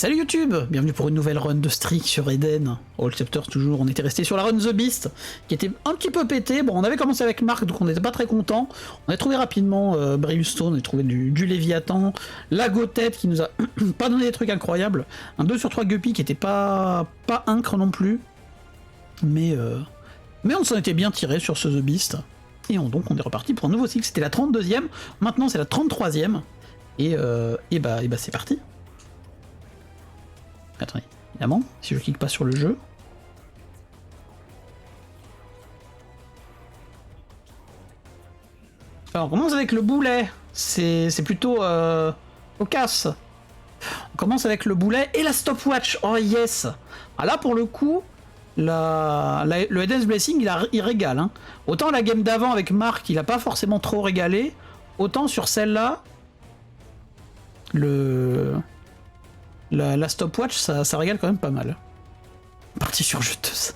Salut YouTube, bienvenue pour une nouvelle run de Streak sur Eden. All Chapters toujours, on était resté sur la run The Beast, qui était un petit peu pété. Bon, on avait commencé avec Marc, donc on n'était pas très content. On a trouvé rapidement Brimstone, on a trouvé du Léviathan, la Gothette qui nous a pas donné des trucs incroyables, un 2 sur 3 Guppy qui était pas incre non plus. Mais on s'en était bien tiré sur ce The Beast. Et donc on est reparti pour un nouveau cycle, c'était la 32e, maintenant c'est la 33e. Et bah c'est parti. Attendez, évidemment, si je clique pas sur le jeu. Alors, on commence avec le boulet. C'est plutôt cocasse. On commence avec le boulet et la stopwatch. Oh yes. Ah là, pour le coup, le Eden's Blessing, il régale. Hein. Autant la game d'avant avec Marc, il a pas forcément trop régalé. Autant sur celle-là, la stopwatch, ça régale quand même pas mal. Partie surjeteuse.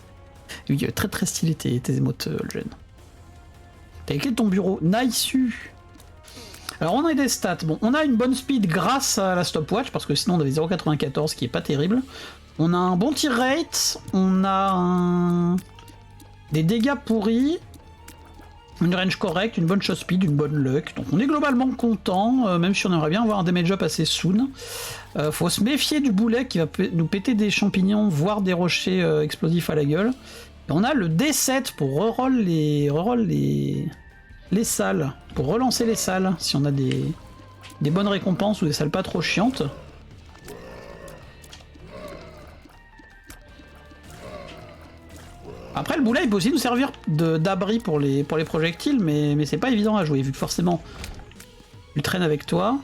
Oui, très très stylé tes émotes, Olgen. T'as écrit ton bureau. Nice. Alors on a des stats. Bon, on a une bonne speed grâce à la stopwatch, parce que sinon on avait 0,94, qui est pas terrible. On a un bon tir rate. On a des dégâts pourris. Une range correcte, une bonne shot speed, une bonne luck. Donc on est globalement content, même si on aimerait bien avoir un damage up assez soon. Faut se méfier du boulet qui va nous péter des champignons, voire des rochers explosifs à la gueule. Et on a le D7 pour reroll les salles, pour relancer les salles, si on a des bonnes récompenses ou des salles pas trop chiantes. Après, le boulet, il peut aussi nous servir d'abri pour les projectiles, mais c'est pas évident à jouer, vu que forcément, tu traînes avec toi.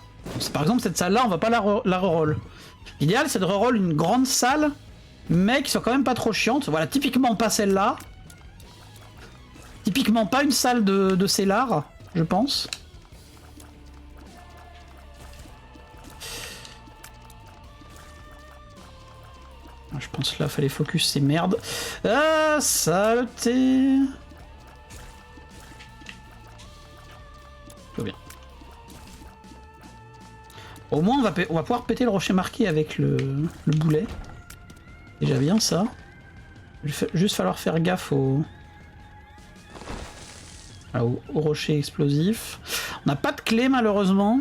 Par exemple, cette salle-là, on va pas la reroll. L'idéal, c'est de reroll une grande salle, mais qui soit quand même pas trop chiante. Voilà, typiquement pas celle-là. Typiquement pas une salle de Cellar, je pense. Je pense là, fallait focus, c'est merde. Ah, saleté. Tout bien. Au moins, on va pouvoir péter le rocher marqué avec le boulet. Déjà bien, ça. Il va juste falloir faire gaffe au rocher explosif. On n'a pas de clé, malheureusement.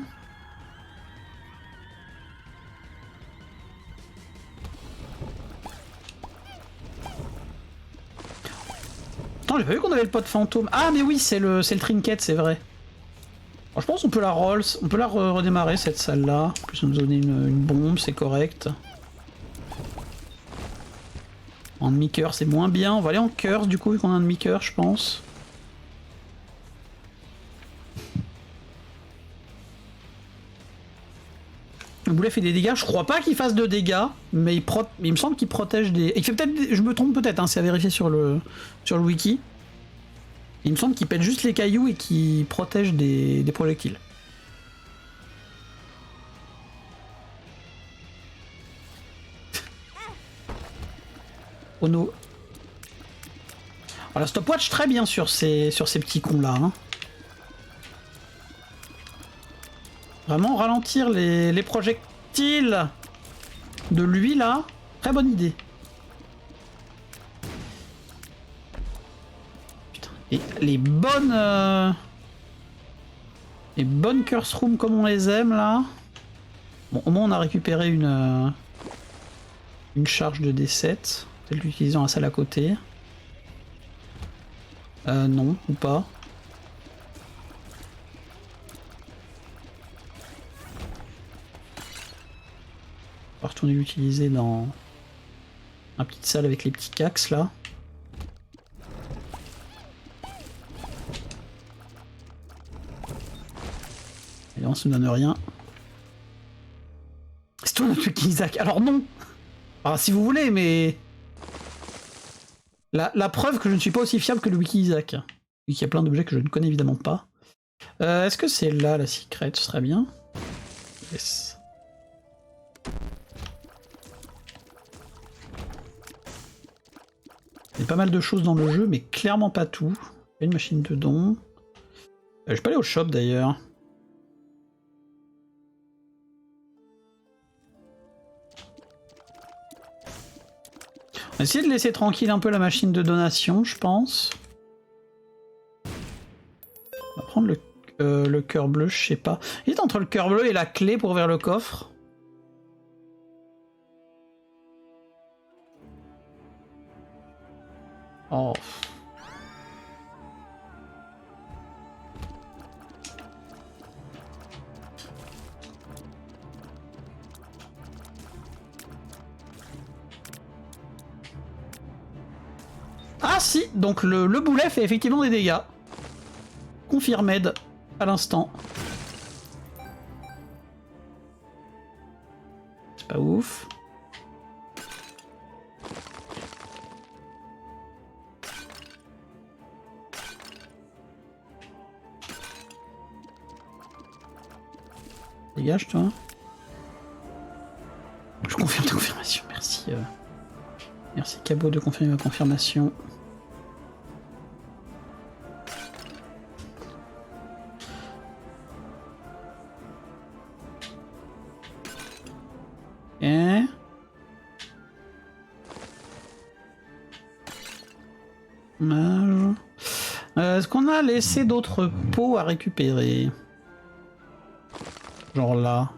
Attends, j'ai pas vu qu'on avait le pot fantôme. Ah, mais oui, c'est le trinket, c'est vrai. Alors, je pense qu'on peut la roll, on peut la redémarrer cette salle-là. En plus, on nous donner une bombe, c'est correct. En demi-cœur, c'est moins bien. On va aller en curse, du coup, vu qu'on a un demi-cœur, je pense. Le boulet fait des dégâts. Je crois pas qu'il fasse de dégâts, mais il me semble qu'il protège des... Il fait peut-être... Je me trompe peut-être, hein, c'est à vérifier sur le wiki. Il me semble qu'il pète juste les cailloux et qu'il protège des projectiles. Oh no. Alors la stopwatch très bien sur ces petits cons là. Hein. Vraiment ralentir les projectiles de lui là, très bonne idée. Putain. Et les bonnes curse rooms comme on les aime là. Bon, au moins on a récupéré une charge de D7. Peut-être l'utiliser dans la salle à côté. Non, ou pas. On va retourner l'utiliser dans la petite salle avec les petits cax là. Et on se donne rien. C'est toi notre truc Isaac. Alors non. Alors si vous voulez, mais la preuve que je ne suis pas aussi fiable que le wiki Isaac. Vu qu'il y a plein d'objets que je ne connais évidemment pas. Est-ce que c'est là la secret? Ce serait bien. Yes. Il y a pas mal de choses dans le jeu, mais clairement pas tout. Il y a une machine de dons. Je peux aller au shop d'ailleurs. Essayez de laisser tranquille un peu la machine de donation, je pense. On va prendre le cœur bleu, je sais pas. Il est entre le cœur bleu et la clé pour ouvrir le coffre. Oh. Ah si, donc le boulet fait effectivement des dégâts. Confirmed à l'instant. C'est pas ouf. Dégage toi. Je confirme ta confirmation, merci. Merci Cabot de confirmer ma confirmation. Et... Est-ce qu'on a laissé d'autres pots à récupérer? Genre là.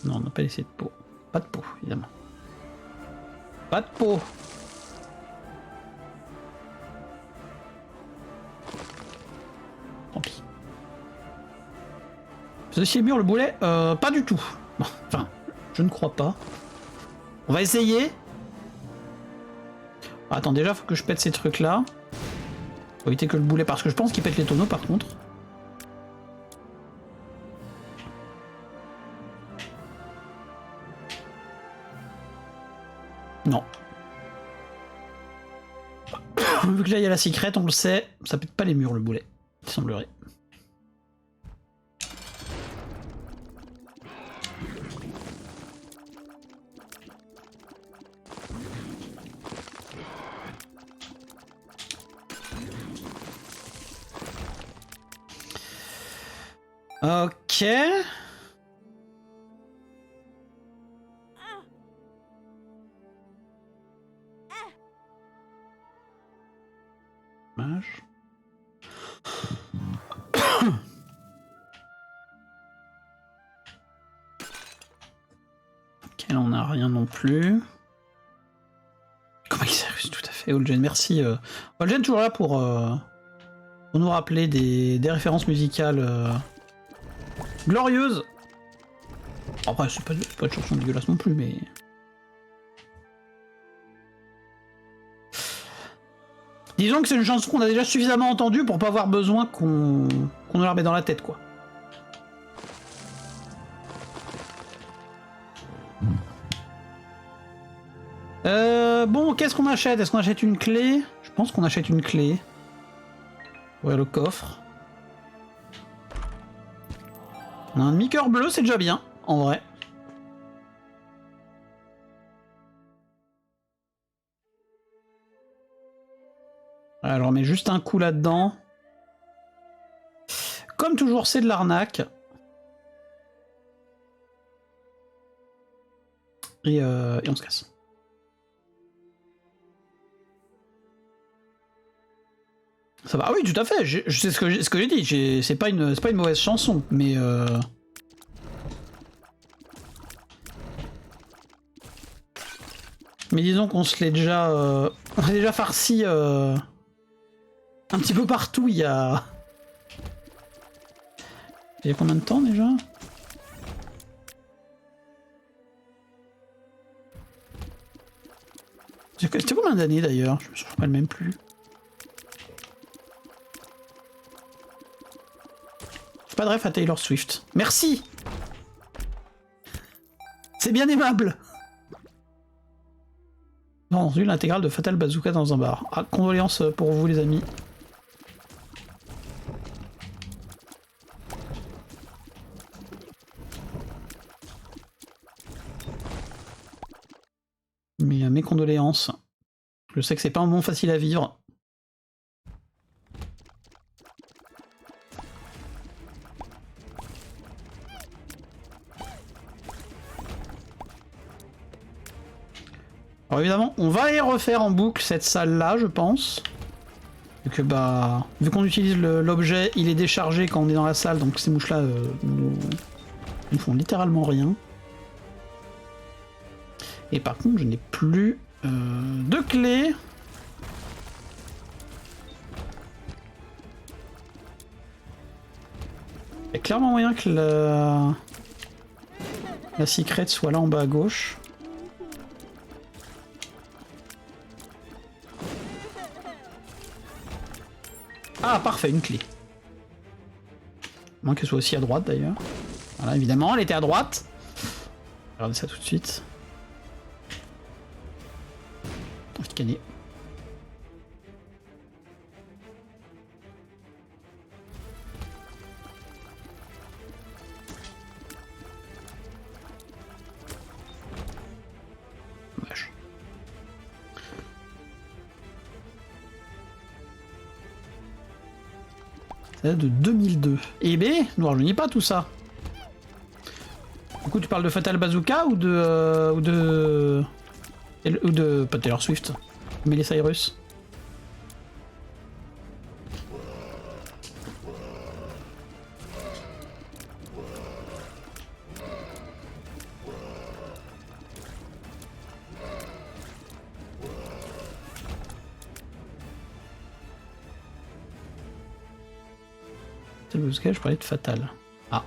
Non, on n'a pas laissé de pots. Pas de pots, évidemment. Pas de pots. Tant pis. Ceci est mûr le boulet? Pas du tout. Bon, enfin, je ne crois pas. On va essayer. Attends, déjà, faut que je pète ces trucs-là. Faut éviter que le boulet... Parce que je pense qu'il pète les tonneaux, par contre. Non. Vu que là, il y a la secrète, on le sait. Ça pète pas les murs, le boulet. Il semblerait. Ok. Dommage. Ok, là on n'a rien non plus. Comment il s'est tout à fait, Olgen, merci. Olgen toujours là pour nous rappeler des références musicales glorieuses. Après, c'est pas de chanson dégueulasse non plus, mais... Disons que c'est une chanson qu'on a déjà suffisamment entendue pour pas avoir besoin qu'on nous la remette dans la tête, quoi. Bon, qu'est-ce qu'on achète? Est-ce qu'on achète une clé? Je pense qu'on achète une clé. Ouais, le coffre. On a un demi-cœur bleu, c'est déjà bien, en vrai. Alors, on met juste un coup là-dedans. Comme toujours, c'est de l'arnaque. Et on se casse. Ça va, ah oui, tout à fait. Je sais ce que j'ai dit. C'est pas une mauvaise chanson, mais mais disons qu'on se l'est déjà, on a déjà farci un petit peu partout. Il y a combien de temps déjà? C'était combien d'années d'ailleurs? Je me rappelle même plus. Pas de ref à Taylor Swift. Merci. C'est bien aimable. Vendu l'intégrale de Fatal Bazooka dans un bar. Ah, condoléances pour vous les amis. Mais mes condoléances. Je sais que c'est pas un moment facile à vivre. Alors évidemment, on va aller refaire en boucle cette salle-là, je pense. Vu que bah, vu qu'on utilise l'objet, il est déchargé quand on est dans la salle, donc ces mouches-là ne font littéralement rien. Et par contre, je n'ai plus de clés. Il y a clairement moyen que la secret soit là en bas à gauche. Ah, parfait, une clé. À moins qu'elle soit aussi à droite d'ailleurs. Voilà, évidemment, elle était à droite. Regardez ça tout de suite. Attends, je canner. Dommage. C'est de 2002. Eh ben, nous rajeunis pas tout ça. Du coup, tu parles de Fatal Bazooka ou de pas Taylor Swift, Miley Cyrus. Fatal Bazooka, je parlais de Fatal. Ah.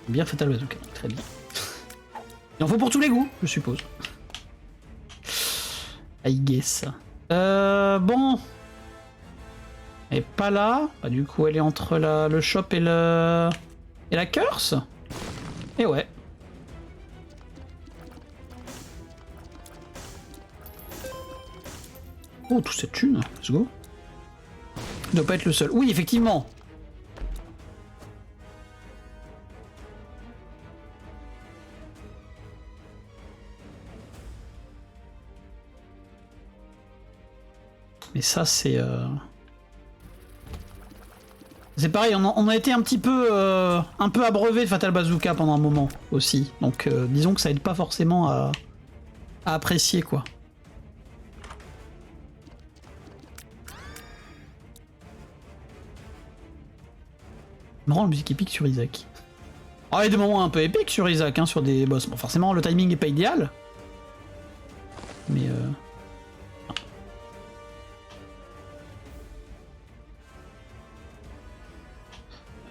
Bien Fatal Bazooka, très bien. Il en faut pour tous les goûts, je suppose. I guess. Bon. Elle est pas là. Bah, du coup, elle est entre le shop et la curse. Et ouais. Oh, toute cette thune. Let's go. Il doit pas être le seul. Oui, effectivement. Mais ça, c'est... C'est pareil, on a été un petit peu abreuvé de Fatal Bazooka pendant un moment aussi. Donc disons que ça aide pas forcément à apprécier, quoi. Marrant, la musique épique sur Isaac. Ah, il y a des moments un peu épiques sur Isaac, hein, sur des boss. Bon, forcément, le timing est pas idéal. Mais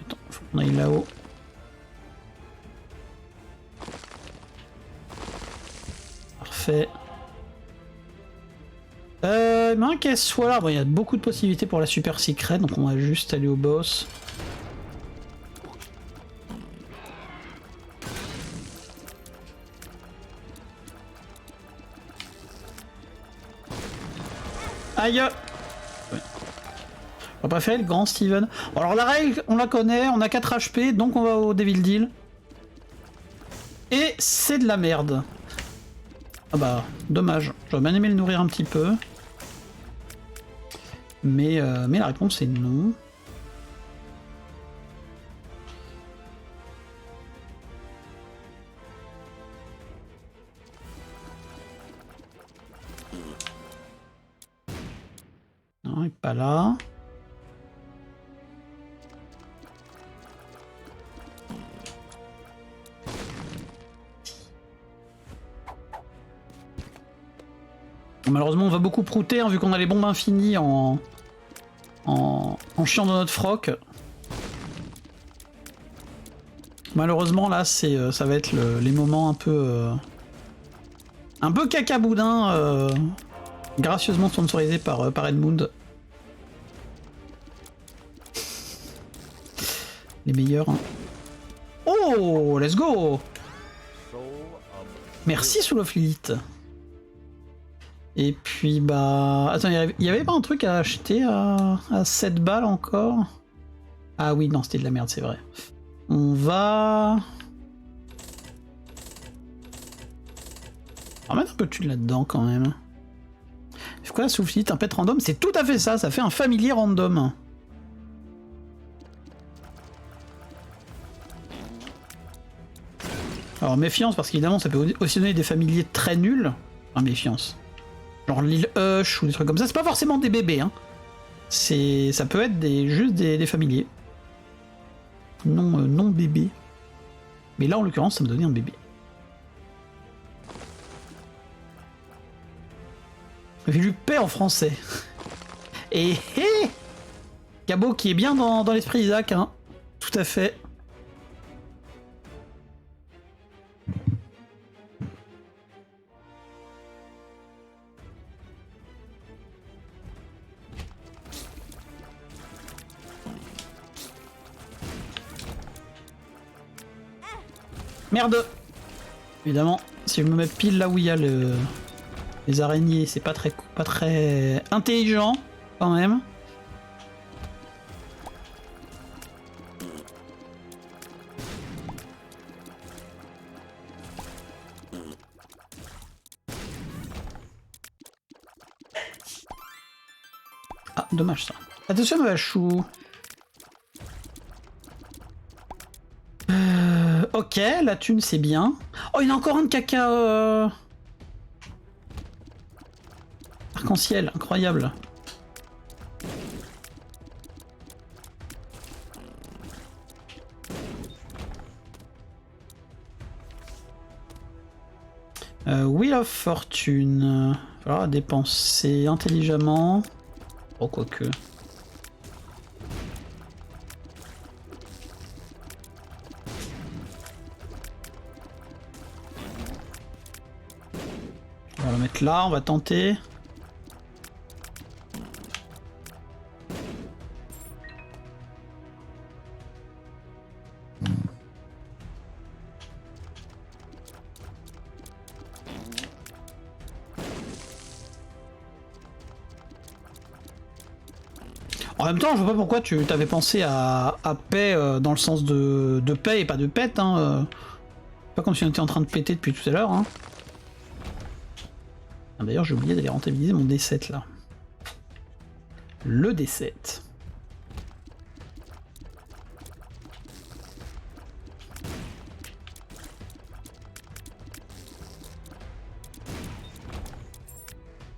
attends, faut qu'on aille là-haut. Parfait. Mais qu'elle soit là. Bon, il y a beaucoup de possibilités pour la super secret, donc on va juste aller au boss. Aïe! Ouais. On va pas faire le grand Steven. Bon, alors la règle, on la connaît, on a 4 HP, donc on va au Devil Deal. Et c'est de la merde. Ah bah, dommage. J'aurais bien aimé le nourrir un petit peu. Mais la réponse est non. Non, il n'est pas là. Malheureusement, on va beaucoup prouter, hein, vu qu'on a les bombes infinies en chiant dans notre froc. Malheureusement, là, ça va être les moments un peu cacaboudin, gracieusement sponsorisé par Edmund. Les meilleurs. Hein. Oh, let's go! Merci sous Lilith. Et puis bah... Attends, il y avait pas un truc à acheter à 7 balles encore? Ah oui, non, c'était de la merde, c'est vrai. On va... On va mettre un peu de thune là-dedans quand même. C'est quoi, Souflit, un pet random? C'est tout à fait ça, ça fait un familier random. Alors méfiance, parce qu'évidemment ça peut aussi donner des familiers très nuls. Enfin méfiance. Genre l'île Hush ou des trucs comme ça. C'est pas forcément des bébés, hein. Ça peut être juste des familiers. Non bébés. Mais là en l'occurrence ça me donnait un bébé. J'ai lu paix en français. Et Cabot qui est bien dans l'esprit d'Isaac, hein. Tout à fait. Merde! Évidemment, si je me mets pile là où il y a les araignées, c'est pas très intelligent quand même. Ah, dommage ça. Attention ma chou. Ok, la thune c'est bien. Oh, il y en a encore un de caca. Arc-en-ciel, incroyable. Wheel of Fortune. Il va falloir dépenser intelligemment. Oh, quoique. On va le mettre là, on va tenter. En même temps, je vois pas pourquoi tu t'avais pensé à paix dans le sens de paix et pas de pète. Hein. Pas comme si on était en train de péter depuis tout à l'heure. Hein. Ah, d'ailleurs, j'ai oublié d'aller rentabiliser mon D7 là. Le D7.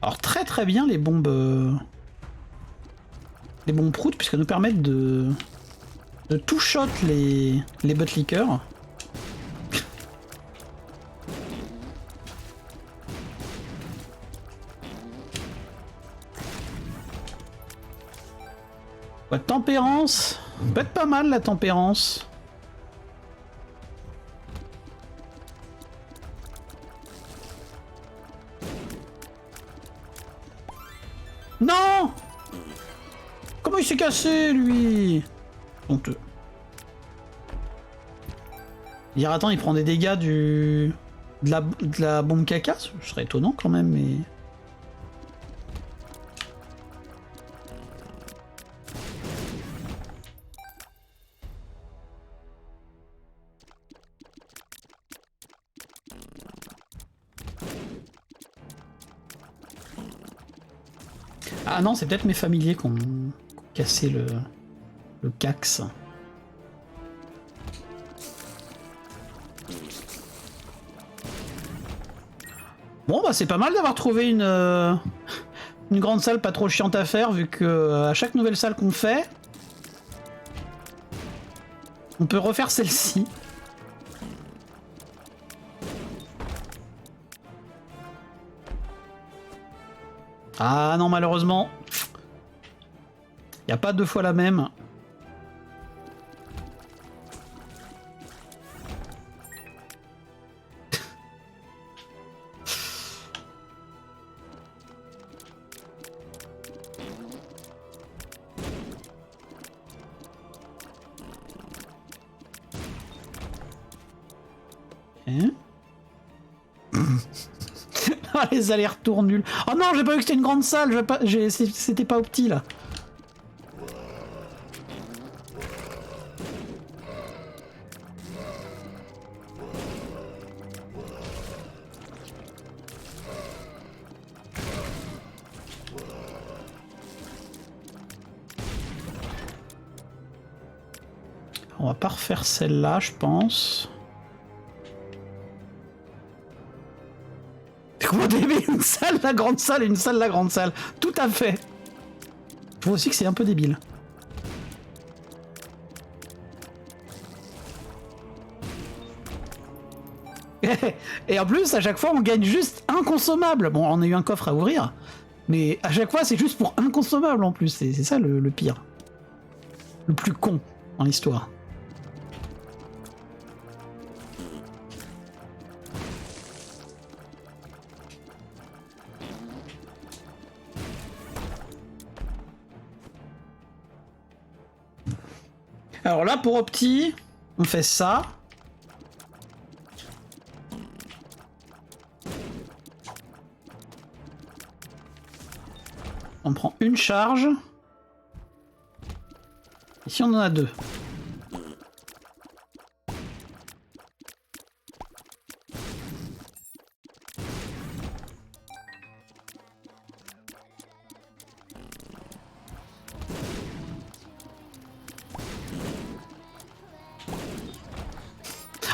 Alors très bien les bombes... Les bombes proutes, puisqu'elles nous permettent de tout shot les butt liqueurs. Ouais, tempérance, peut être pas mal la tempérance. Non! Comment il s'est cassé, lui? Honteux. Dire attends, il prend des dégâts de la bombe caca? Ce serait étonnant quand même, mais... Ah non, c'est peut-être mes familiers qui ont cassé le cax. Bon bah c'est pas mal d'avoir trouvé une grande salle pas trop chiante à faire, vu que à chaque nouvelle salle qu'on fait, on peut refaire celle-ci. Ah non, malheureusement, y a pas deux fois la même. Hein? Ah, les allers-retours nuls. Oh non, j'ai pas vu que c'était une grande salle, c'était pas au petit là. On va pas refaire celle-là, je pense. Comment débile, une salle, la grande salle et une salle, la grande salle. Tout à fait. Je trouve aussi que c'est un peu débile. Et en plus, à chaque fois, on gagne juste un consommable. Bon, on a eu un coffre à ouvrir, mais à chaque fois, c'est juste pour un consommable en plus. C'est ça le pire. Le plus con en l'histoire. Alors là, pour Opti, on fait ça. On prend une charge. Ici, on en a 2.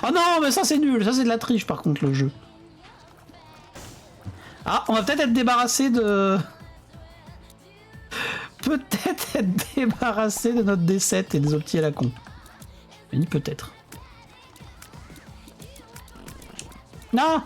Oh non, mais ça c'est nul, ça c'est de la triche par contre le jeu. Ah, on va peut-être être débarrassé de... Peut-être être débarrassé de notre D7 et des optis à la con. Mais peut-être. Non!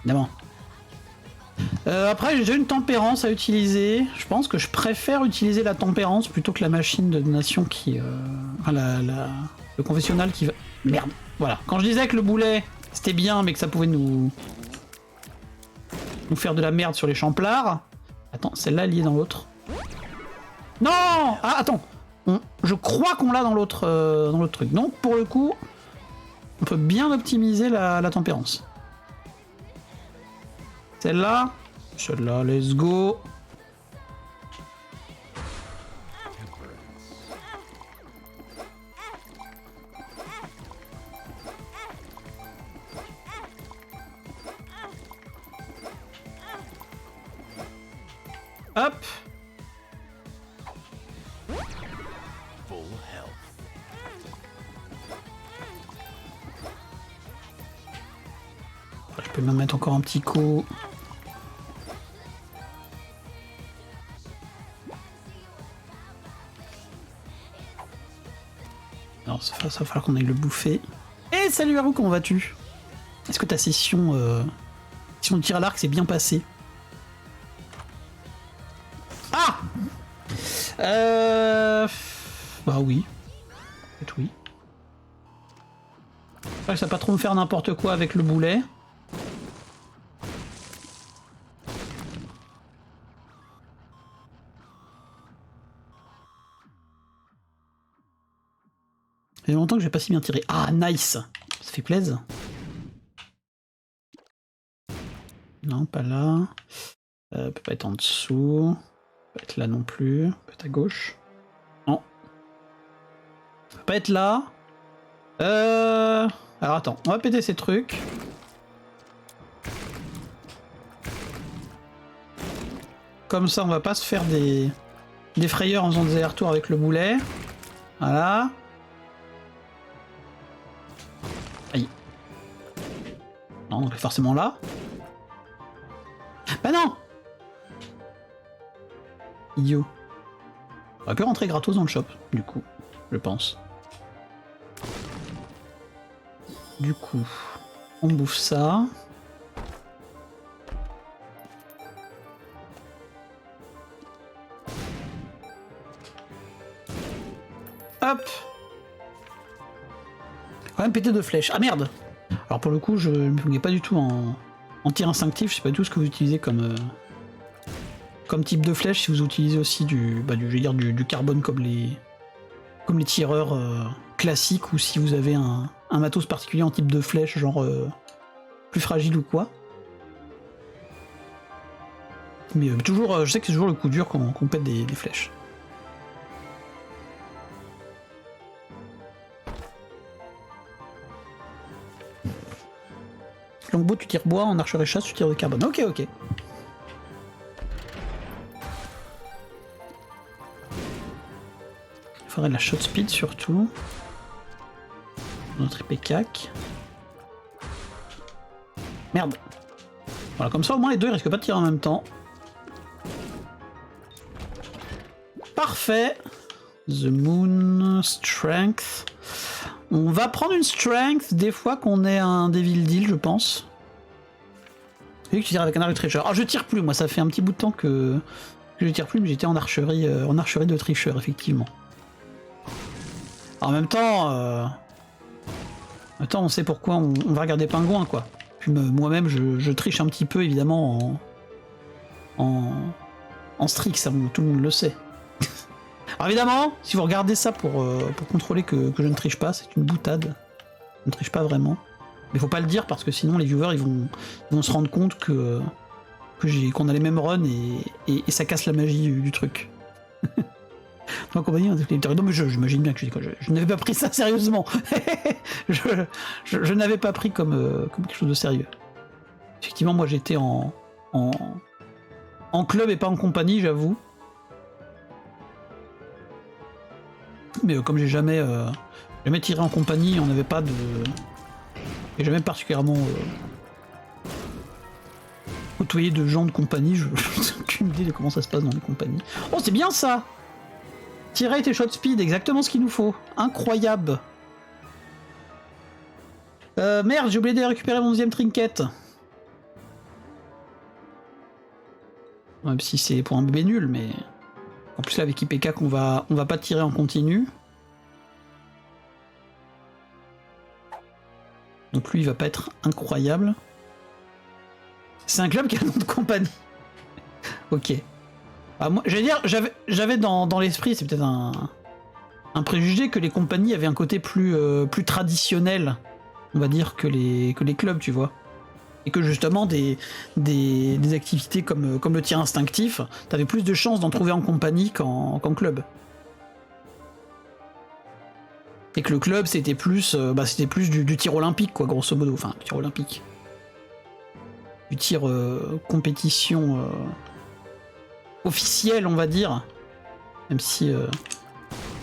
Évidemment. Après, j'ai déjà une tempérance à utiliser. Je pense que je préfère utiliser la tempérance plutôt que la machine de donation qui... Enfin, le confessionnal qui va... Merde. Voilà. Quand je disais que le boulet, c'était bien, mais que ça pouvait nous faire de la merde sur les champlards. Attends, celle-là, elle y est dans l'autre. Non! Ah, attends. Je crois qu'on l'a dans l'autre truc. Donc, pour le coup, on peut bien optimiser la tempérance. Celle-là, let's go. Hop. Je peux me mettre encore un petit coup. Non, ça va falloir qu'on aille le bouffer. Et salut Haru, comment vas-tu? Est-ce que ta session de tir à l'arc s'est bien passée? Ah! Bah oui. Peut-être oui. J'espère que ça va pas trop me faire n'importe quoi avec le boulet. Ça fait longtemps que j'ai pas si bien tiré. Ah, nice! Ça fait plaisir. Non, pas là. Peut pas être en dessous. Peut pas être là non plus. Peut être à gauche. Non. Peut pas être là. Alors attends, on va péter ces trucs. Comme ça, on va pas se faire des frayeurs en faisant des allers-retours avec le boulet. Voilà. Aïe. Non, donc forcément là. Bah non! Idiot. On aurait pu rentrer gratos dans le shop, du coup, je pense. Du coup, on bouffe ça. Hop! Quand même pété de flèches. Ah merde! Alors pour le coup, je ne me mets pas du tout en tir instinctif, je sais pas du tout ce que vous utilisez comme type de flèche, si vous utilisez aussi du carbone comme les tireurs classiques, ou si vous avez un matos particulier en type de flèche, genre plus fragile ou quoi. Mais toujours, je sais que c'est toujours le coup dur quand on pète des flèches. Longbow, tu tires bois. En archerie chasse, tu tires de carbone. Ok, ok. Il faudrait de la shot speed surtout. Notre IPCAC. Merde. Voilà, comme ça au moins les deux ils risquent pas de tirer en même temps. Parfait. The Moon, Strength. On va prendre une Strength des fois qu'on est un Devil Deal, je pense. Vu que tu tires avec un arc de tricheur. Ah, je tire plus, moi, ça fait un petit bout de temps que je tire plus, mais j'étais en archerie de tricheur, effectivement. Alors, en même temps, on sait pourquoi on va regarder Pingouin, quoi. Puis moi-même, je triche un petit peu, évidemment, en Strix, ça, tout le monde le sait. Alors évidemment, si vous regardez ça pour contrôler que je ne triche pas, c'est une boutade. Je ne triche pas vraiment. Mais faut pas le dire parce que sinon les viewers ils vont se rendre compte qu'on a les mêmes runs et ça casse la magie du truc. Donc compagnie, non mais j'imagine bien que je n'avais pas pris ça sérieusement. je n'avais pas pris comme quelque chose de sérieux. Effectivement, moi j'étais en club et pas en compagnie, j'avoue. Mais comme j'ai jamais tiré en compagnie, on n'avait pas de... J'ai jamais particulièrement côtoyé de gens de compagnie, je n'ai aucune idée de comment ça se passe dans les compagnies. Oh, c'est bien ça! Tirer et shot speed, exactement ce qu'il nous faut. Incroyable! Merde, j'ai oublié de récupérer mon deuxième trinket. Même si c'est pour un bébé nul, mais... En plus là avec IPK on va pas tirer en continu. Donc lui il va pas être incroyable. C'est un club qui a un nom de compagnie. Ok. Ah, moi, j'allais dire, j'avais dans l'esprit, c'est peut-être un préjugé que les compagnies avaient un côté plus traditionnel, on va dire, que les clubs, tu vois. Et que justement des activités comme le tir instinctif, t'avais plus de chances d'en trouver en compagnie qu'en club. Et que le club c'était plus du tir olympique, quoi, grosso modo. Enfin, du tir olympique. Du tir compétition officielle, on va dire. Même si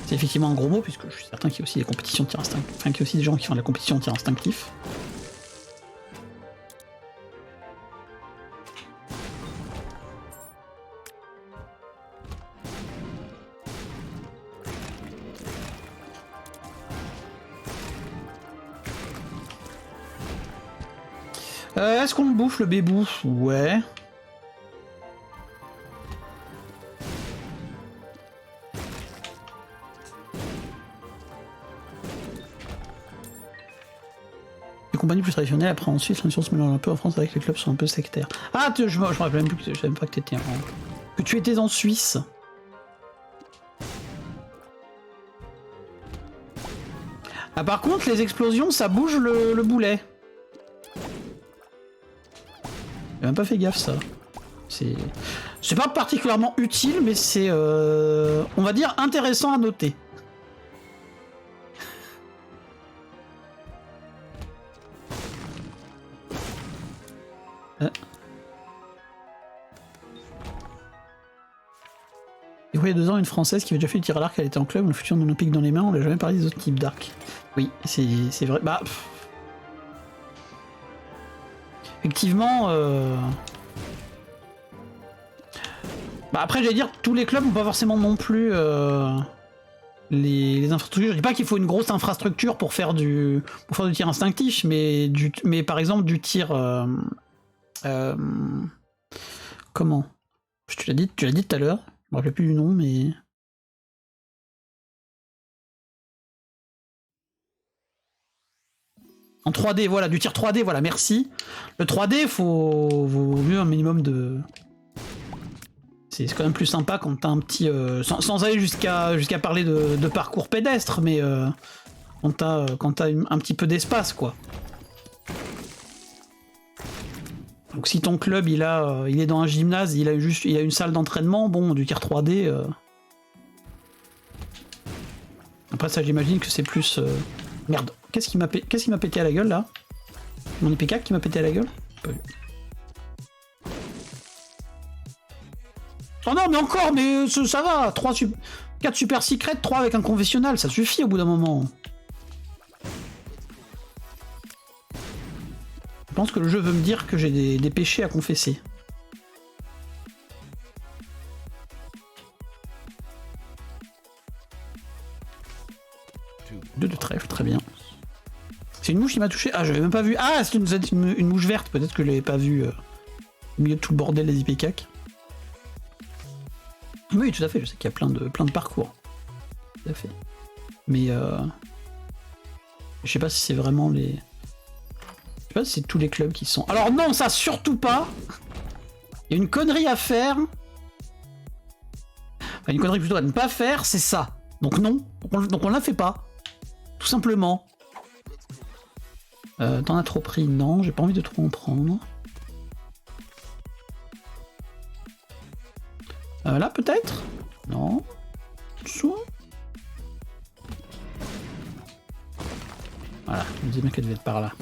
c'est effectivement un gros mot, puisque je suis certain qu'il y a aussi des compétitions de tir instinctif. Enfin, qu'il y a aussi des gens qui font de la compétition de tir instinctif. Est-ce qu'on le bouffe le bébou? Ouais. Les compagnies plus traditionnelles, après en Suisse, l'institution se mélange un peu en France avec les clubs sont un peu sectaires. Ah, je me rappelle même plus que je savais même pas que t'étais que tu étais en Suisse. Ah, par contre, les explosions, ça bouge le boulet. J'ai même pas fait gaffe, ça. C'est pas particulièrement utile, mais c'est, on va dire, intéressant à noter. Il y a 2 ans, une Française qui avait déjà fait le tir à l'arc, elle était en club, le futur olympique dans les mains, on n'a jamais parlé des autres types d'arc. Oui, c'est vrai. Bah... Effectivement... Bah après, j'allais dire, tous les clubs n'ont pas forcément non plus les infrastructures. Je dis pas qu'il faut une grosse infrastructure pour faire du tir instinctif, mais par exemple du tir... comment? Tu l'as dit tout à l'heure. Je me rappelle plus du nom, mais... En 3D, voilà, du tir 3D, voilà, merci. Le 3D, vaut mieux un minimum de... C'est quand même plus sympa quand t'as un petit... sans aller jusqu'à parler de parcours pédestre, mais quand t'as un petit peu d'espace, quoi. Donc si ton club il est dans un gymnase, il a une salle d'entraînement, bon, du tir 3D. Après ça j'imagine que c'est plus... Merde, qu'est-ce qui m'a pété à la gueule là? Mon IPK qui m'a pété à la gueule? Pas vu. Oh non, mais encore, mais ça va. 4 super secrets, 3 avec un confessionnal, ça suffit au bout d'un moment. Je pense que le jeu veut me dire que j'ai des péchés à confesser. Deux de trèfle, très bien. C'est une mouche qui m'a touché. Ah, j'avais même pas vu. Ah, c'est une mouche verte. Peut-être que je l'avais pas vu au milieu de tout le bordel des IPK. Oui, tout à fait. Je sais qu'il y a plein de parcours. Tout à fait. Mais je sais pas si c'est vraiment les. Je sais pas si c'est tous les clubs qui sont. Alors non, ça surtout pas. Il y a une connerie à faire. Enfin, une connerie plutôt à ne pas faire, c'est ça. Donc non. Donc on la fait pas. Tout simplement. T'en as trop pris? Non, j'ai pas envie de trop en prendre. Là peut-être? Non. Dessous. Voilà, je me disais bien qu'elle devait être par là.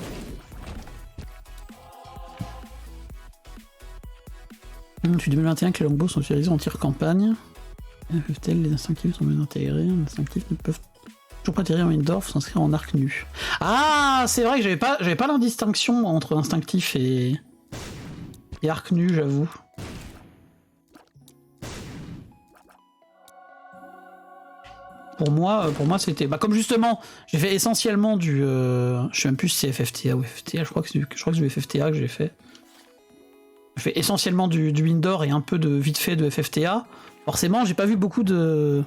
Depuis 2021 que les longbows sont utilisés en tir campagne. Peuvent-elles, les instinctifs sont bien intégrés? Les instinctifs ne peuvent toujours pas tirer en indoor, faut s'inscrire en arc nu. Ah, c'est vrai que j'avais pas la distinction entre instinctif et arc nu, j'avoue. Pour moi c'était... Bah comme justement, j'ai fait essentiellement du... Je sais même plus si c'est FFTA ou FFTA, je crois que c'est du FFTA que j'ai fait. J'ai fait essentiellement du indoor et un peu de vite fait de FFTA. Forcément, j'ai pas vu beaucoup de...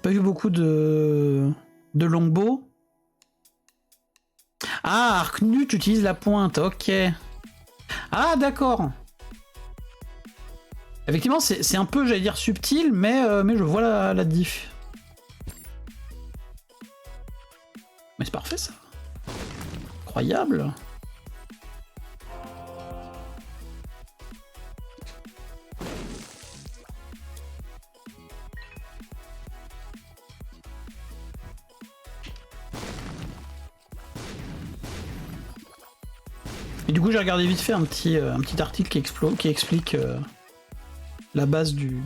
de longbow. Ah, arc nu, tu utilises la pointe, ok. Ah, d'accord. Effectivement, c'est un peu, j'allais dire, subtil, mais je vois la diff. Mais c'est parfait, ça. Incroyable. Et du coup, j'ai regardé vite fait un petit article qui explique la base du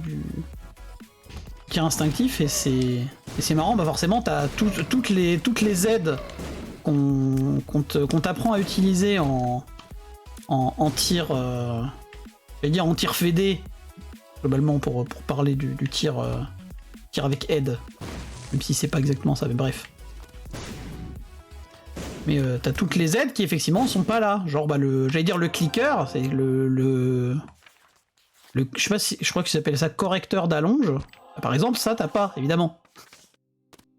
tir instinctif, et c'est marrant. Bah forcément, t'as toutes les aides qu'on t'apprend à utiliser en tir, j'allais dire en tir fédé, globalement pour parler du tir avec aide, même si c'est pas exactement ça, mais bref. Mais t'as toutes les aides qui effectivement sont pas là. Genre bah j'allais dire le clicker, c'est je sais pas si, je crois que s'appelle ça correcteur d'allonge. Par exemple, ça t'as pas, évidemment.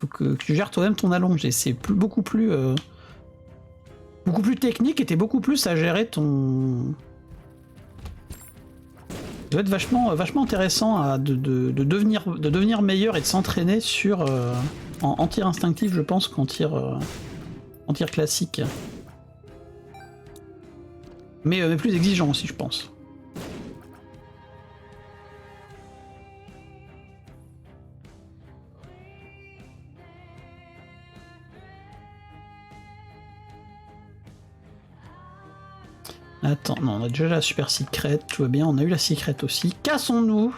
Faut que tu gères toi-même ton allonge, et c'est beaucoup plus technique, et t'es beaucoup plus à gérer ton... Ça doit être vachement intéressant de devenir meilleur et de s'entraîner sur en tir instinctif, je pense, qu'en tir classique. Mais plus exigeant aussi, je pense. Attends, non, on a déjà la super secret, tout va bien, on a eu la secret aussi. Cassons-nous.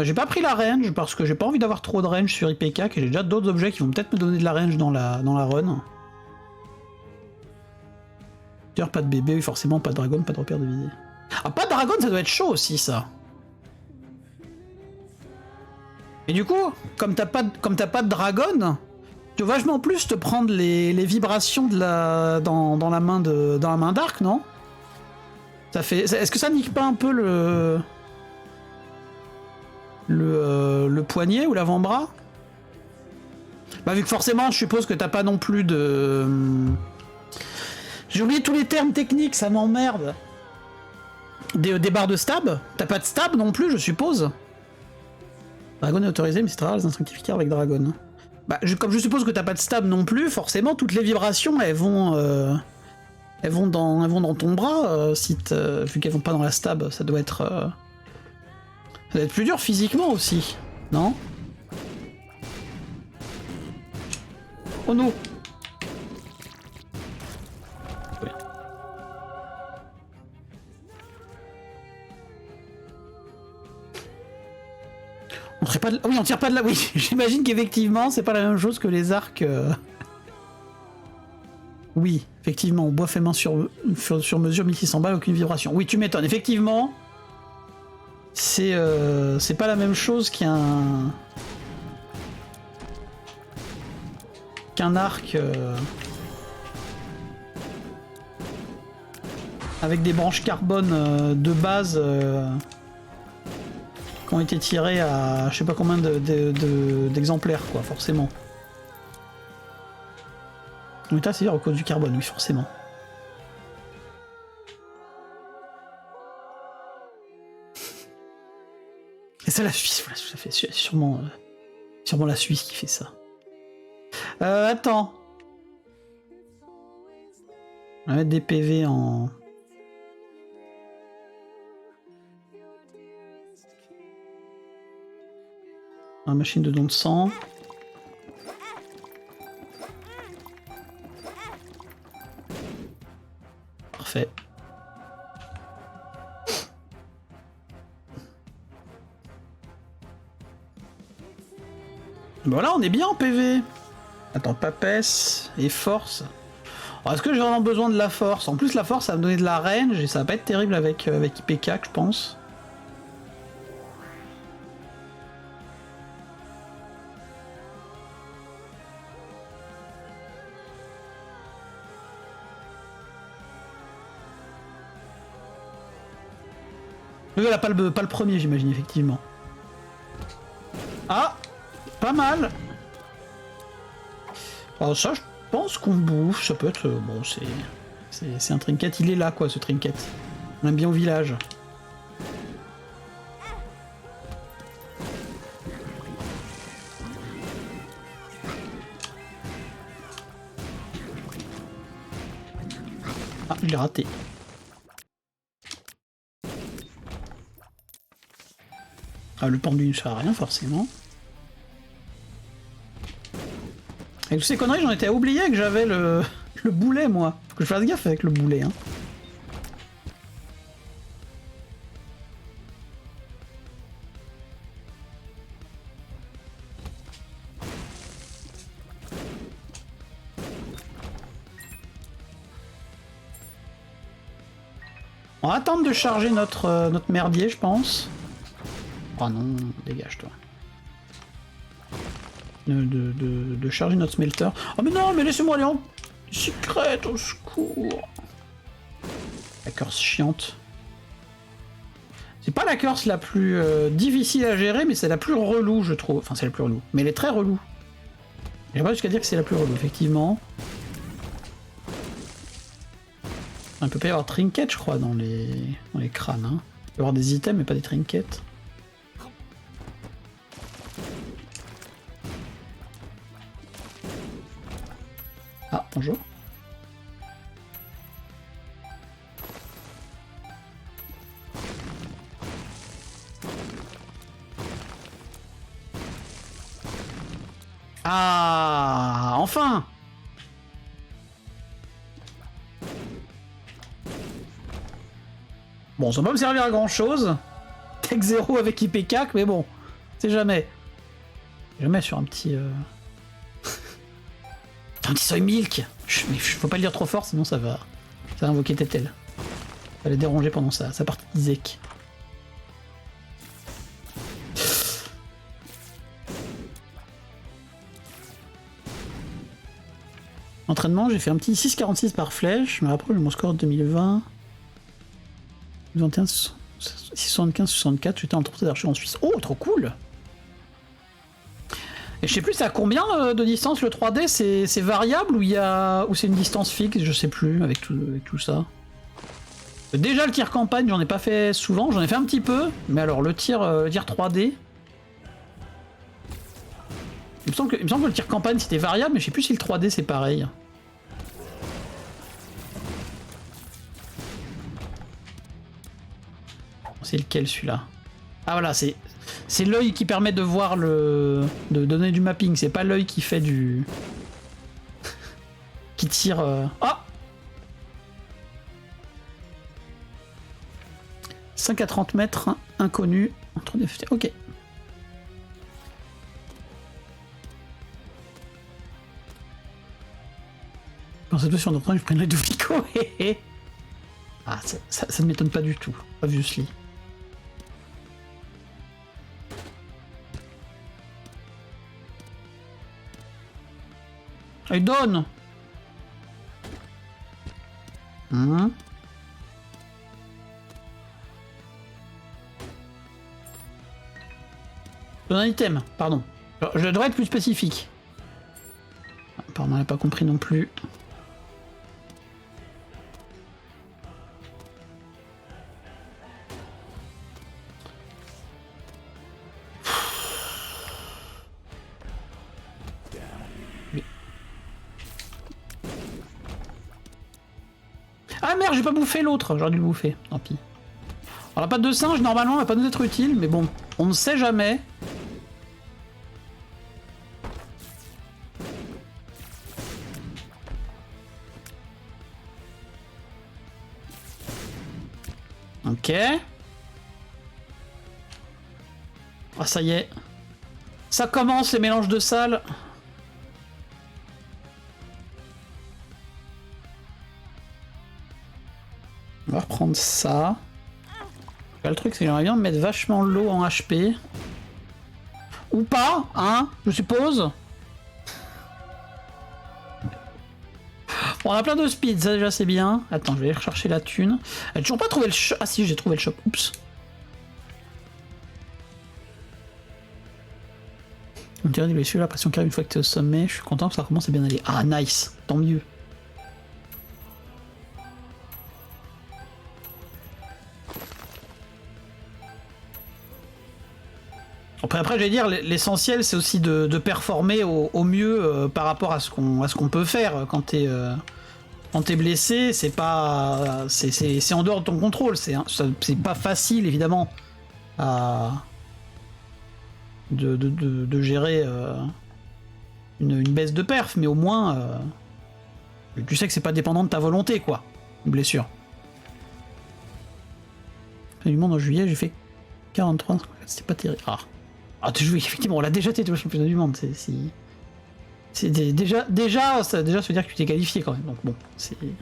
J'ai pas pris la range parce que j'ai pas envie d'avoir trop de range sur IPK, et j'ai déjà d'autres objets qui vont peut-être me donner de la range dans la run. D'ailleurs, pas de bébé, forcément, pas de dragon, pas de repère de visée. Ah, pas de dragon, ça doit être chaud aussi, ça. Et du coup, comme t'as pas de dragon, tu vas vachement plus te prendre les vibrations dans la main d'Arc, non? Ça fait. Est-ce que ça nique pas un peu le poignet ou l'avant-bras? Bah vu que forcément, je suppose que t'as pas non plus de... J'ai oublié tous les termes techniques, ça m'emmerde. Des barres de stab? T'as pas de stab non plus, je suppose? Dragon est autorisé, mais c'est très rare les instinctificaires avec Dragon. Bah, comme je suppose que t'as pas de stab non plus, forcément, toutes les vibrations, elles vont dans ton bras, vu qu'elles vont pas dans la stab, ça doit être plus dur physiquement aussi, non? Oh non! On tire pas de... Oui, on tire pas de la... Oui, j'imagine qu'effectivement, c'est pas la même chose que les arcs... Oui, effectivement, bois fait main sur mesure, 1600 balles, aucune vibration. Oui, tu m'étonnes, effectivement... C'est pas la même chose qu'un arc avec des branches carbone de base qui ont été tirées à je sais pas combien d'exemplaires, quoi, forcément. Donc là, c'est à cause du carbone, oui, forcément. Et c'est la Suisse, voilà, ça fait sûrement la Suisse qui fait ça. Attends. On va mettre des PV en... en machine de don de sang. Parfait. Voilà, on est bien en PV. Attends, papesse et force. Est-ce que j'ai vraiment besoin de la force? En plus, la force, ça va me donner de la range et ça va pas être terrible avec IPK, je pense. Là, pas le premier, j'imagine, effectivement. Ah, pas mal. Alors ça, je pense qu'on bouffe. Ça peut être... bon, c'est un trinket. Il est là, quoi, ce trinket. On aime bien au village. Ah, je l'ai raté. Ah, le pendu ne sert à rien, forcément. Avec toutes ces conneries, j'en étais à oublier que j'avais le boulet, moi. Faut que je fasse gaffe avec le boulet, hein. On va attendre de charger notre merdier, je pense. Oh non, dégage-toi. De charger notre smelter. Oh mais non, mais laissez-moi aller en secret, au secours. La curse chiante. C'est pas la curse la plus difficile à gérer, mais c'est la plus relou, je trouve. Enfin, c'est la plus relou. Mais elle est très relou. J'ai pas jusqu'à dire que c'est la plus relou, effectivement. Il peut pas y avoir trinket, je crois, dans les crânes. Hein. Il peut y avoir des items, mais pas des trinkets. Ah, bonjour. Ah, enfin! Bon, ça va pas me servir à grand chose. Tech 0 avec IPK, mais bon, c'est jamais. Jamais sur un petit... un petit soy milk. Mais faut pas le dire trop fort, sinon ça va invoquer Tetel. Ça va les déranger pendant sa partie d'Isaac. Entraînement, j'ai fait un petit 6,46 par flèche, je me rapproche de mon score de 2020. 21, 75, 64, j'étais en trophée d'archer en Suisse. Oh, trop cool! Et je sais plus, c'est à combien de distance le 3D? C'est variable ou c'est une distance fixe? Je sais plus, avec tout ça. Déjà, le tir campagne, j'en ai pas fait souvent, j'en ai fait un petit peu, mais alors le tir 3D... Il me semble que le tir campagne c'était variable, mais je sais plus si le 3D c'est pareil. C'est lequel celui-là? Ah voilà, c'est l'œil qui permet de voir de donner du mapping, c'est pas l'œil qui fait du... qui tire... Ah 5 à 30 mètres, inconnu. Ok. Dans cette version d'entraînement, je prendrais de Vico. Ah, ça ne m'étonne pas du tout, obviously. Il donne. Donne un item, pardon. Je devrais être plus spécifique. Pardon, on n'a pas compris non plus. Ah merde, j'ai pas bouffé l'autre, j'aurais dû le bouffer, tant pis. Alors la patte de singe, normalement, elle va pas nous être utile, mais bon, on ne sait jamais. Ok. Ah ça y est. Ça commence les mélanges de salles. On va reprendre ça. Là, le truc c'est que j'aimerais bien mettre vachement l'eau en HP. Ou pas, hein, je suppose. Bon, on a plein de speed, ça déjà c'est bien. Attends, je vais aller rechercher la thune. J'ai toujours pas trouvé le shop. Ah si, j'ai trouvé le shop. Oups. On dirait des blessures, la pression carrée une fois que t'es au sommet. Je suis content que ça commence à bien aller. Ah nice, tant mieux. Après j'allais dire, l'essentiel c'est aussi de performer au mieux par rapport à ce qu'on peut faire quand t'es blessé. C'est pas, c'est en dehors de ton contrôle. C'est pas facile évidemment de gérer une baisse de perf, mais au moins tu sais que c'est pas dépendant de ta volonté quoi. Une blessure. Du monde en juillet, j'ai fait 43, c'était pas terrible. Ah, tu joues, effectivement, on l'a déjà été au championnat du monde. C'est déjà, ça veut dire que tu t'es qualifié quand même. Donc bon, c'était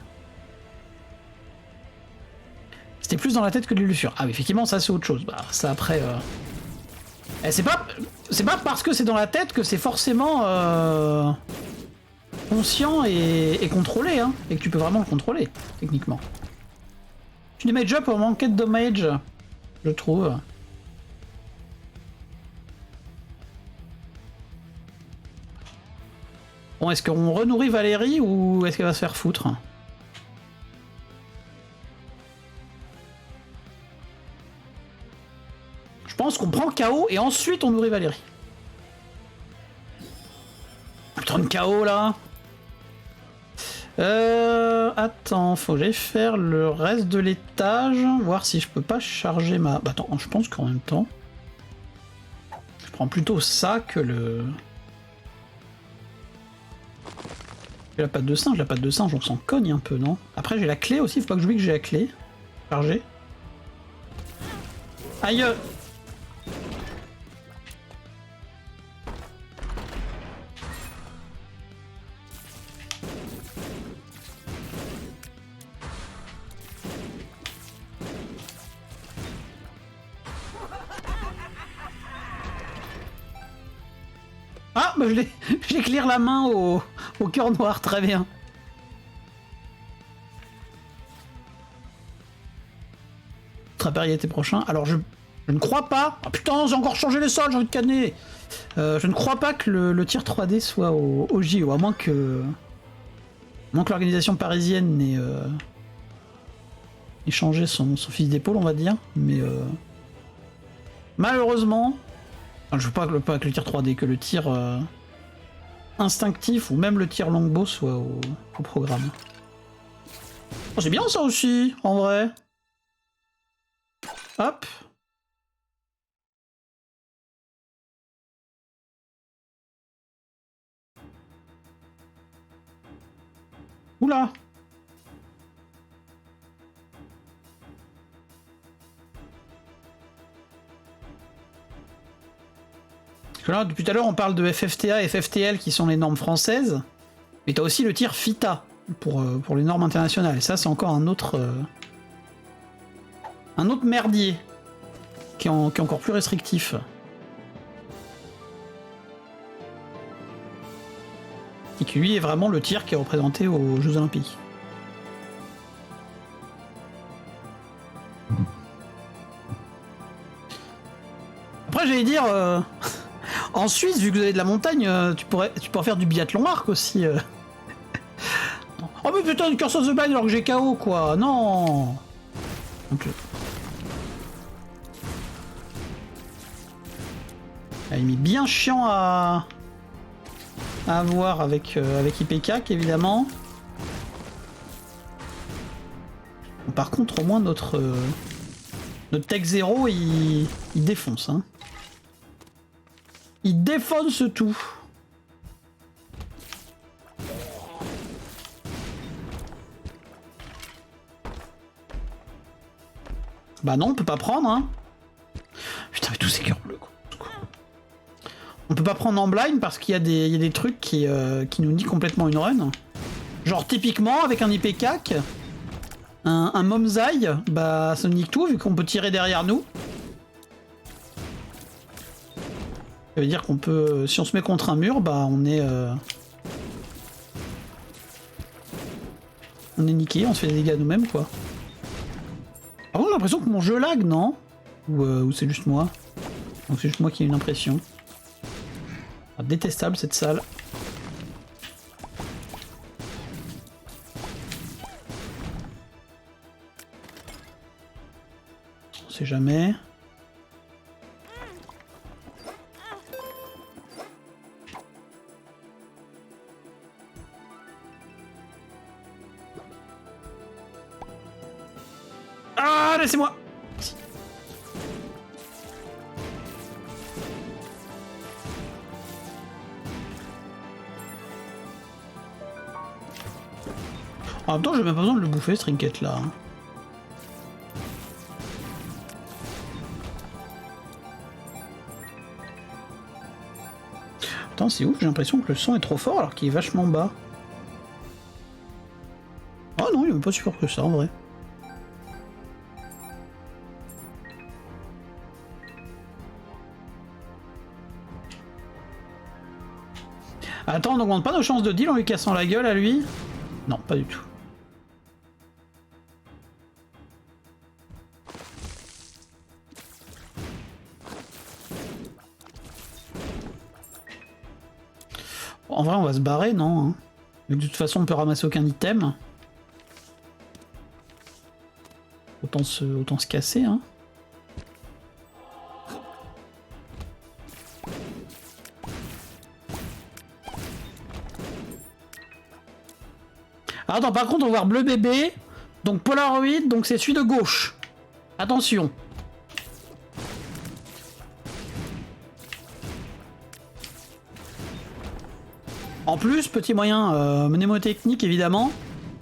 plus dans la tête que de l'illusion. Ah, mais effectivement, ça c'est autre chose. Bah, ça après. C'est pas parce que c'est dans la tête que c'est forcément conscient et contrôlé, hein, et que tu peux vraiment le contrôler, techniquement. Tu damage up pour manquer de damage, je trouve. Bon, est-ce qu'on renourrit Valérie ou est-ce qu'elle va se faire foutre? Je pense qu'on prend KO et ensuite on nourrit Valérie. Putain de KO là. Attends, faut que j'aille faire le reste de l'étage, voir si je peux pas charger ma... Bah attends, je pense qu'en même temps... Je prends plutôt ça que le... La patte de singe, on s'en cogne un peu, non? Après j'ai la clé aussi, faut pas que j'oublie que j'ai la clé. Chargé. Aïe! Ah, bah j'éclaire la main au cœur noir, très bien. Trapper l'été prochain. Alors je ne crois pas... Ah putain, j'ai encore changé les sols, j'ai envie de canner. Je ne crois pas que le tir 3D soit au JO, à moins que l'organisation parisienne n'ait changé son fusil d'épaule, on va dire. Mais malheureusement... Enfin, je veux pas que le tir 3D, que le tir instinctif ou même le tir longbow soit au programme. Oh, c'est bien ça aussi, en vrai. Hop. Oula. Parce que là, depuis tout à l'heure, on parle de FFTA et FFTL qui sont les normes françaises, mais t'as aussi le tir FITA, pour les normes internationales. Et ça, c'est encore un autre merdier qui est encore plus restrictif. Et qui lui est vraiment le tir qui est représenté aux Jeux Olympiques. Après, j'allais dire, en Suisse, vu que vous avez de la montagne, tu pourrais faire du biathlon arc aussi. Oh mais putain, une Curse of the Blind alors que j'ai KO quoi, non. Donc, il est bien chiant à avoir avec IPK évidemment. Par contre, au moins notre Tech 0 il défonce. Hein. Il défonce tout. Bah non, on peut pas prendre, hein. Putain, mais tous ces cœurs bleus, quoi. On peut pas prendre en blind parce qu'il y a des trucs qui nous nient complètement une run. Genre, typiquement, avec un IPK, un Momzai, bah ça nique tout vu qu'on peut tirer derrière nous. Ça veut dire qu'on peut, si on se met contre un mur, bah on est niqué, on se fait des dégâts nous-mêmes, quoi. Par contre, j'ai l'impression que mon jeu lag, non? Ou c'est juste moi? Donc c'est juste moi qui ai une impression. Ah, détestable cette salle. On sait jamais. Ah, laissez-moi! En même temps, j'ai même pas besoin de le bouffer, ce trinket là. Hein. Attends, c'est ouf, j'ai l'impression que le son est trop fort alors qu'il est vachement bas. Oh non, il est même pas si fort que ça en vrai. Attends, on n'augmente pas nos chances de deal en lui cassant la gueule à lui? Non, pas du tout. En vrai, on va se barrer, non hein. De toute façon, on peut ramasser aucun item. Autant se casser, hein. Attends, par contre, on va voir bleu bébé. Donc Polaroid, donc c'est celui de gauche. Attention. En plus, petit moyen mnémotechnique évidemment.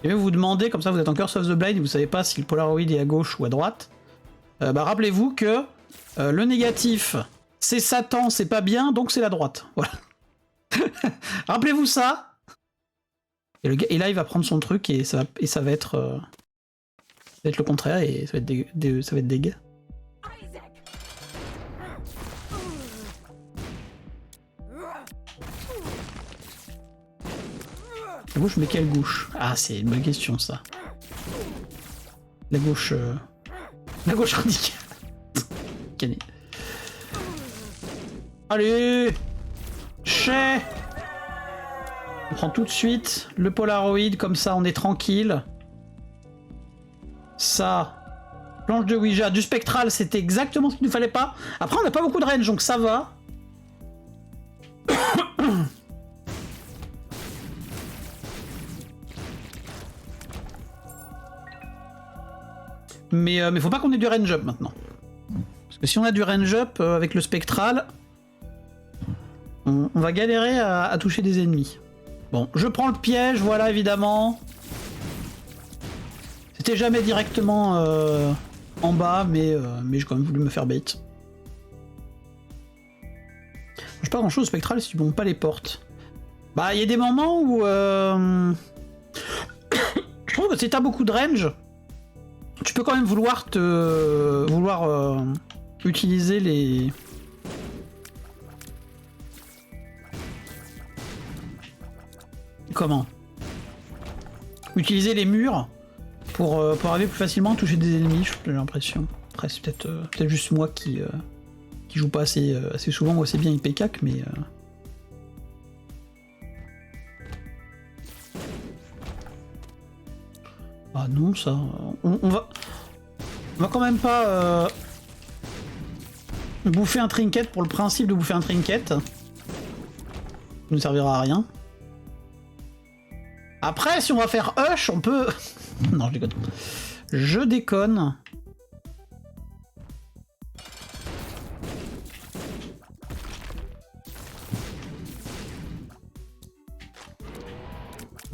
Je vais vous demander, comme ça vous êtes en Curse of the Blade et vous savez pas si le Polaroid est à gauche ou à droite. Bah rappelez-vous que le négatif, c'est Satan, c'est pas bien, donc c'est la droite. Voilà. Rappelez-vous ça. Et là, il va prendre son truc et ça va être le contraire et ça va être dégueu. La gauche, mais quelle gauche? Ah, c'est une bonne question, ça. La gauche... La gauche radicale. Gagné. Allez! Chais! On prend tout de suite le Polaroid, comme ça on est tranquille. Ça... Planche de Ouija, du spectral, c'était exactement ce qu'il nous fallait pas. Après, on n'a pas beaucoup de range, donc ça va. Mais faut pas qu'on ait du range up maintenant. Parce que si on a du range up avec le spectral, on va galérer à toucher des ennemis. Bon, je prends le piège, voilà évidemment. C'était jamais directement en bas, mais j'ai quand même voulu me faire bait. Je pas grand chose au spectral si tu montes pas les portes. Bah, il y a des moments où trouve que si t'as beaucoup de range, tu peux quand même vouloir utiliser les... Comment? Utiliser les murs pour arriver plus facilement à toucher des ennemis, j'ai l'impression. Après, c'est peut-être juste moi qui joue pas assez souvent ou assez bien IPCAC, mais... Ah non, ça... On va quand même pas bouffer un trinket pour le principe de bouffer un trinket. Ça ne servira à rien. Après, si on va faire Hush, on peut... Non, je déconne. Je déconne.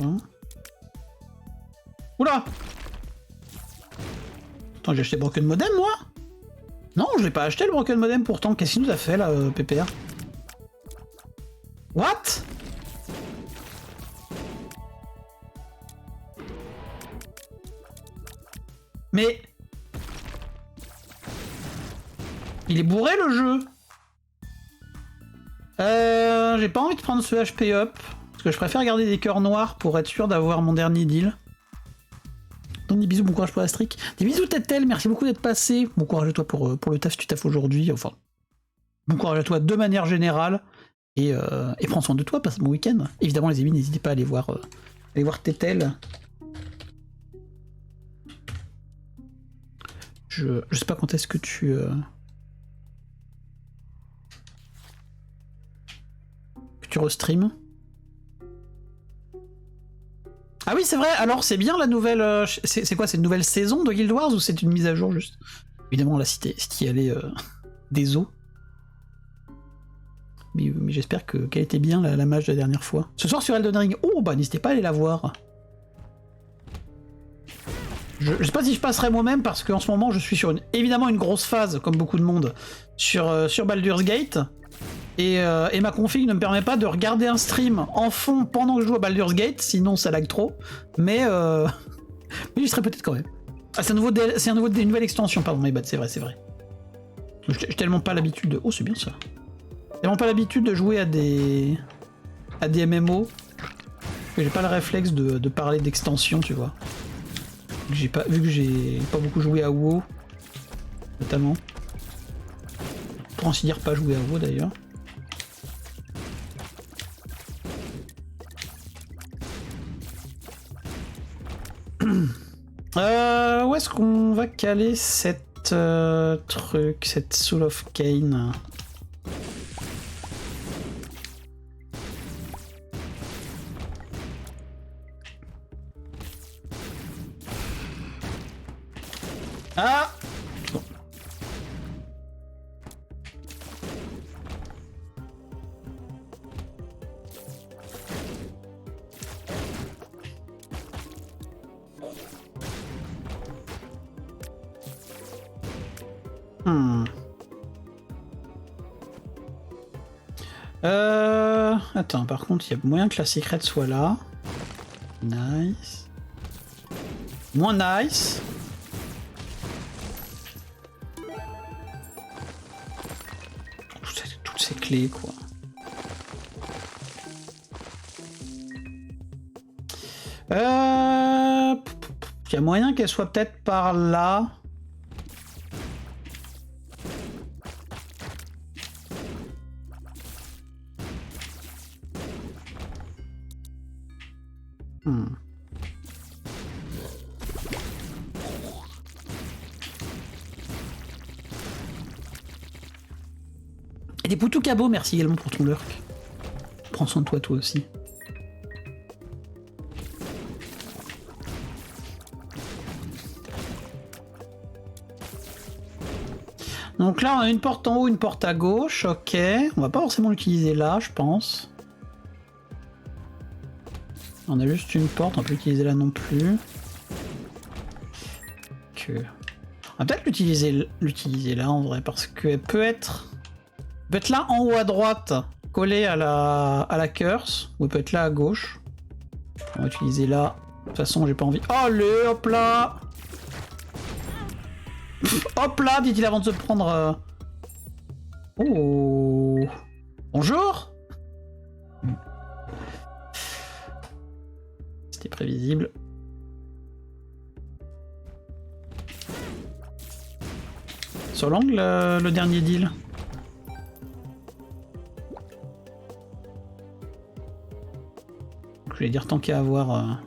Hein? Oula! Attends, j'ai acheté Broken Modem, moi? Non, je l'ai pas acheté, le Broken Modem, pourtant. Qu'est-ce qu'il nous a fait, là, PPR? What? Mais... Il est bourré, le jeu. J'ai pas envie de prendre ce HP up. Parce que je préfère garder des cœurs noirs pour être sûr d'avoir mon dernier deal. Donc des bisous, bon courage pour la streak. Des bisous Tetel, merci beaucoup d'être passé. Bon courage à toi pour le taf si tu taffes aujourd'hui. Enfin, bon courage à toi de manière générale. Et prends soin de toi, passe un bon week-end. Évidemment les amis, n'hésitez pas à aller voir Tetel. Je sais pas quand est-ce que tu... que tu restream. Ah oui, c'est vrai, alors c'est bien la nouvelle... c'est quoi, c'est une nouvelle saison de Guild Wars ou c'est une mise à jour juste? Évidemment, là, si t'y allais des os. Mais j'espère qu'elle était bien, la mage de la dernière fois. Ce soir sur Elden Ring, oh bah n'hésitez pas à aller la voir. Je sais pas si je passerai moi-même parce qu'en ce moment je suis sur évidemment une grosse phase, comme beaucoup de monde, sur Baldur's Gate. Et ma config ne me permet pas de regarder un stream en fond pendant que je joue à Baldur's Gate, sinon ça lag trop. Mais j'y serai peut-être quand même. Ah, c'est une nouvelle extension, pardon, my bad, c'est vrai, c'est vrai. J'ai tellement pas l'habitude de... Oh, c'est bien ça. J'ai tellement pas l'habitude de jouer à des MMO que j'ai pas le réflexe de parler d'extension, tu vois. Vu que j'ai pas beaucoup joué à WoW, notamment. Pour ainsi dire, pas jouer à WoW d'ailleurs. Où est-ce qu'on va caler cette cette Soul of Cain? Ah! Bon. Attends, par contre, il y a moyen que la secrète soit là. Nice. Moins nice. Toutes ces clés, quoi. Il y a moyen qu'elle soit peut-être par là. Et des poutous cabots, merci également pour ton lurk. Prends soin de toi, toi aussi. Donc là, on a une porte en haut, une porte à gauche, ok. On va pas forcément l'utiliser là, je pense. On a juste une porte, on peut l'utiliser là non plus. On va peut-être l'utiliser là en vrai, parce qu'elle peut être là en haut à droite, collée à la curse, ou elle peut être là à gauche. On va utiliser là toute façon, j'ai pas envie. Allez, hop là. Hop là, dit-il avant de se prendre... Oh. Bonjour. C'était prévisible. Sur l'angle, le dernier deal. Je vais dire tant qu'à avoir...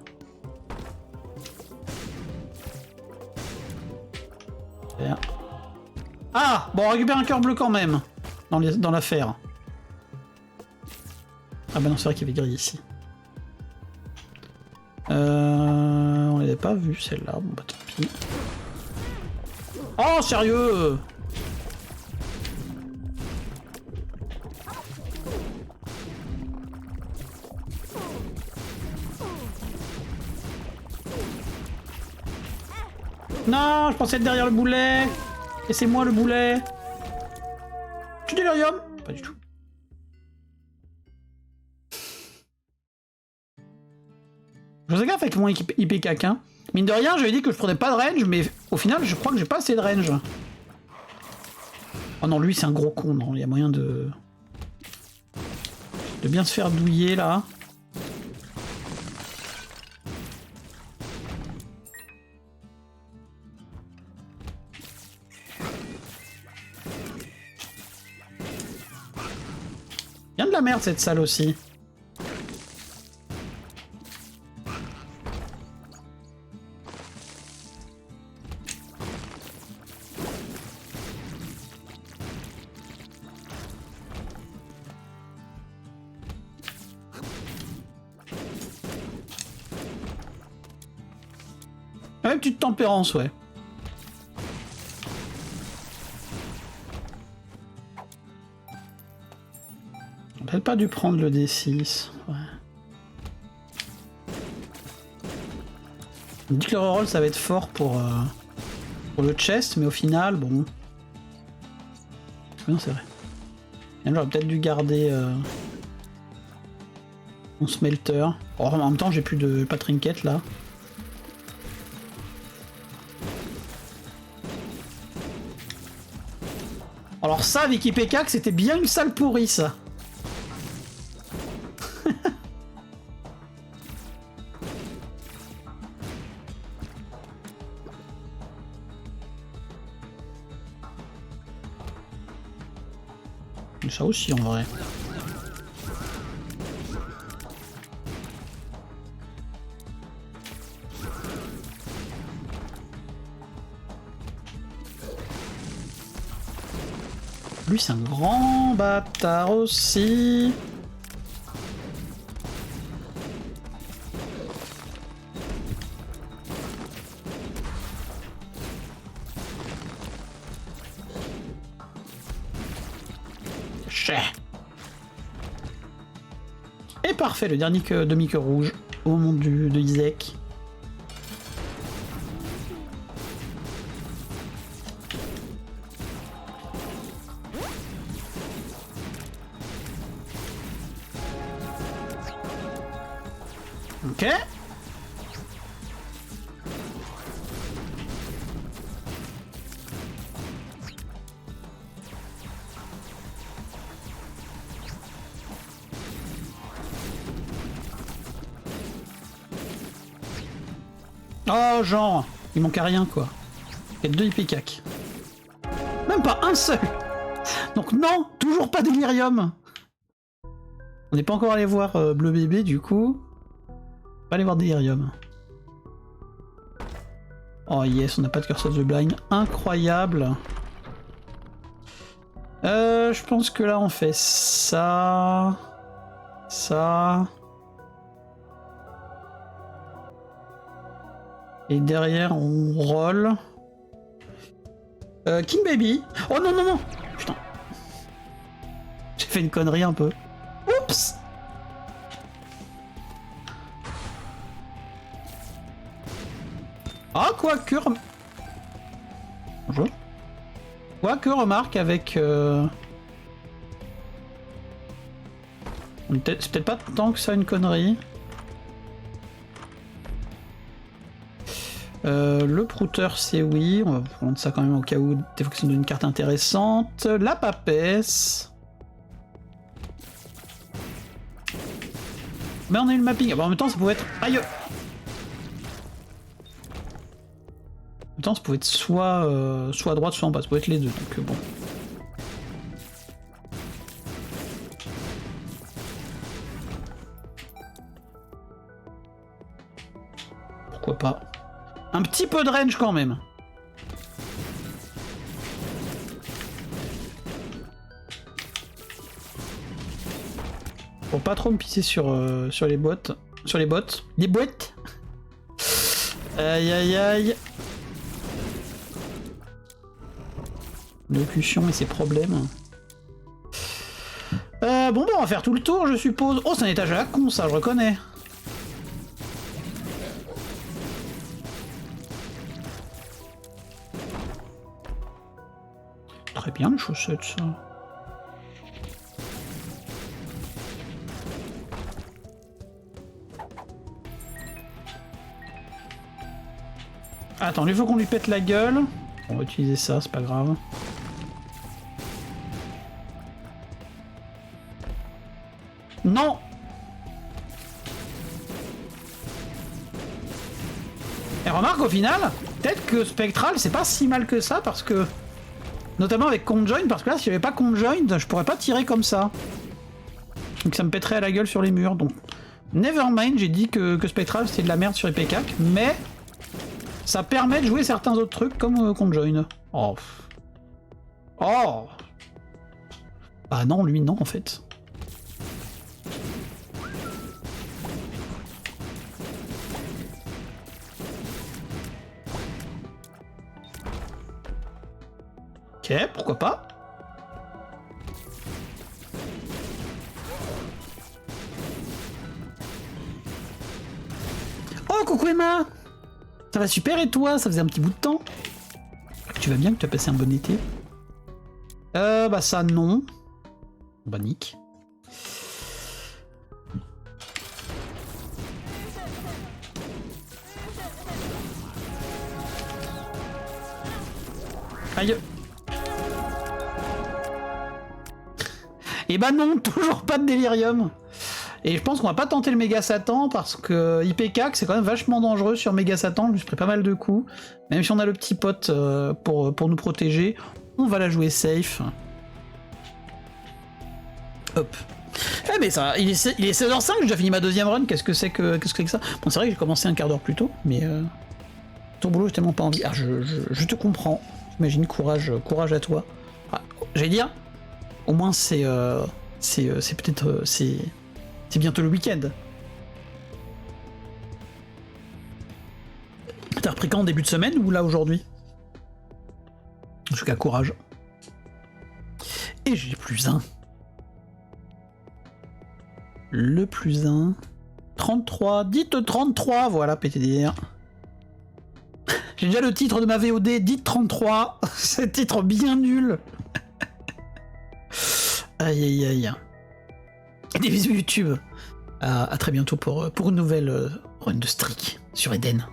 Ah, bon, on récupère un cœur bleu quand même dans l'affaire. Ah bah non, c'est vrai qu'il y avait gris ici. On l'avait pas vu celle-là, bon bah tant pis. Oh, sérieux! Non, je pensais être derrière le boulet. Laissez-moi le boulet. Tu délirium? Pas du tout. Je faisais gaffe avec mon IPK. Hein. Mine de rien, j'avais dit que je prenais pas de range, mais au final, je crois que j'ai pas assez de range. Oh non, lui, c'est un gros con, non. Il y a moyen de bien se faire douiller, là. Bien de la merde, cette salle aussi. Une petite tempérance, ouais. On n'a peut-être pas dû prendre le D6. Ouais. On dit que le reroll ça va être fort pour le chest, mais au final, bon. Non, c'est vrai. J'aurais peut-être dû garder mon smelter. Oh, en même temps, j'ai plus de pas de trinket là. Alors ça, Vicky PK, c'était bien une salle pourrie, ça. Ça aussi, en vrai. Lui, c'est un grand bâtard aussi. Et parfait, le dernier demi-cœur rouge au moment de Isaac. Ok. Oh, genre, il manque à rien, quoi. Il y a 2 IPK. Même pas un seul. Donc non, toujours pas Delirium. On n'est pas encore allé voir Bleu Bébé, du coup. On va aller voir Delirium. Oh yes, on n'a pas de Curse of the Blind. Incroyable. Je pense que là, on fait ça... Ça... Et derrière, on roll. King Baby. Oh non, non, non. Putain. J'ai fait une connerie un peu. Oups. Ah, quoique... Bonjour. Quoique, remarque, avec... C'est peut-être pas tant que ça une connerie. Le prouteur, c'est oui. On va prendre ça quand même au cas où des fois que ça nous donne une carte intéressante. La papesse. Mais on a eu le mapping. Bon, en même temps, ça pouvait être... Aïe! En même temps, ça pouvait être soit à droite, soit en bas. Ça pouvait être les deux, donc bon. Pourquoi pas. Un petit peu de range quand même. Pour pas trop me pisser sur les bottes. Sur les bottes. Les boîtes. Aïe aïe aïe. Locution et ses problèmes. Bon bah on va faire tout le tour je suppose. Oh c'est un étage à la con ça, je reconnais. Très bien les chaussettes ça. Attends, il faut qu'on lui pète la gueule. On va utiliser ça, c'est pas grave. Non! Et remarque au final, peut-être que Spectral c'est pas si mal que ça parce que... Notamment avec Conjoin, parce que là, si j'avais pas Conjoin, je pourrais pas tirer comme ça. Donc ça me pèterait à la gueule sur les murs, donc... Nevermind, j'ai dit que Spectral c'était de la merde sur les PK, mais... Ça permet de jouer certains autres trucs comme Conjoin. Oh. Oh. Ah non, lui non en fait. Ok, pourquoi pas. Oh, coucou Emma! Ça va super et toi? Ça faisait un petit bout de temps. Tu vas bien, que tu as passé un bon été? Bah ça non. Bah nique. Aïe. Et bah non, toujours pas de délirium. Et je pense qu'on va pas tenter le méga Satan parce que IPK c'est quand même vachement dangereux sur méga Satan, je lui ai pris pas mal de coups. Même si on a le petit pote pour nous protéger, on va la jouer safe. Hop. Eh mais ça, il est 16h05, j'ai déjà fini ma deuxième run, qu'est-ce que c'est que ça? Bon c'est vrai que j'ai commencé un quart d'heure plus tôt, mais ton boulot j'ai tellement pas envie. Ah je te comprends, j'imagine, courage à toi. Ah, j'allais dire, au moins c'est peut-être... C'est bientôt le week-end. T'as repris quand, en début de semaine ou là aujourd'hui? En tout cas, courage. Et j'ai plus un. Le plus un. 33. Dites 33, voilà, PTDR. J'ai déjà le titre de ma VOD, dites 33. C'est un titre bien nul. Aïe aïe aïe. Des bisous YouTube. À très bientôt pour une nouvelle run de Streak sur Eden.